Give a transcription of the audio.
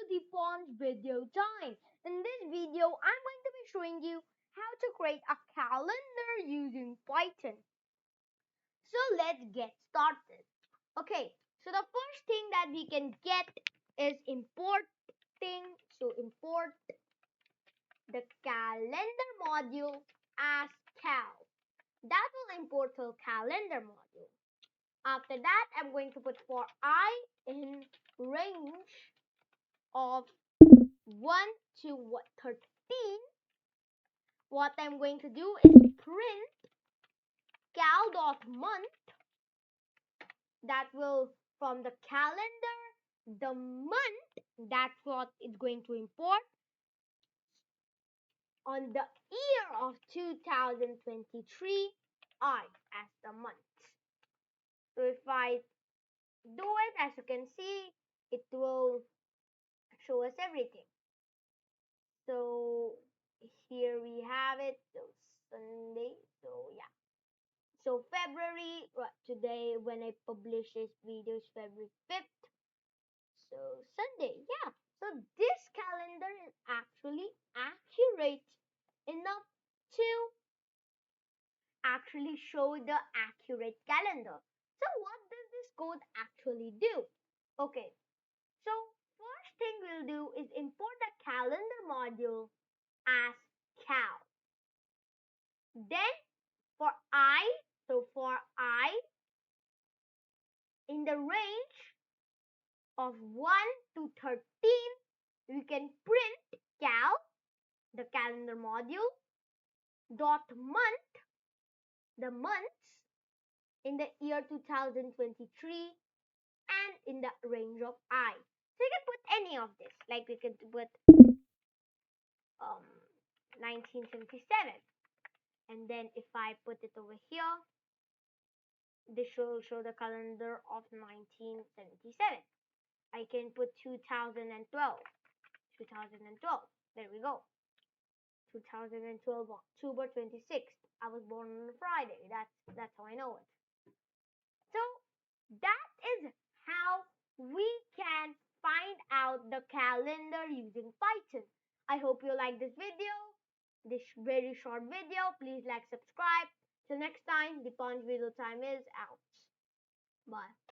Dipansh video time. In this video, I'm going to be showing you how to create a calendar using Python. So let's get started. Okay, so the first thing that we can get is importing. So import the calendar module as cal. That will import the calendar module. After that, I'm going to put for I in range of 1 to 13. What I'm going to do is print cal.month. That will, from the calendar, the month, that's what it's going to import on the year of 2023, I as the month. So if I do it, as you can see, it will show us everything. So here we have it. So Sunday. So yeah. So February, today when I publish this video is February 5th. So Sunday, yeah. So this calendar is actually accurate enough to actually show the accurate calendar. So what does this code actually do? Okay, so first thing we'll do is import the calendar module as cal. Then for I, so for I in the range of 1 to 13, we can print cal, the calendar module, dot month, the months in the year 2023 and in the range of I. So you can put any of this, like we could put 1977. And then if I put it over here, this will show the calendar of 1977. I can put 2012. 2012. There we go. 2012, October 26th. I was born on a Friday. That's how I know it. So that is how we can find out the calendar using Python. I hope you like this video, this very short video. Please like, subscribe. Till next time, the Dipansh video time is out. Bye.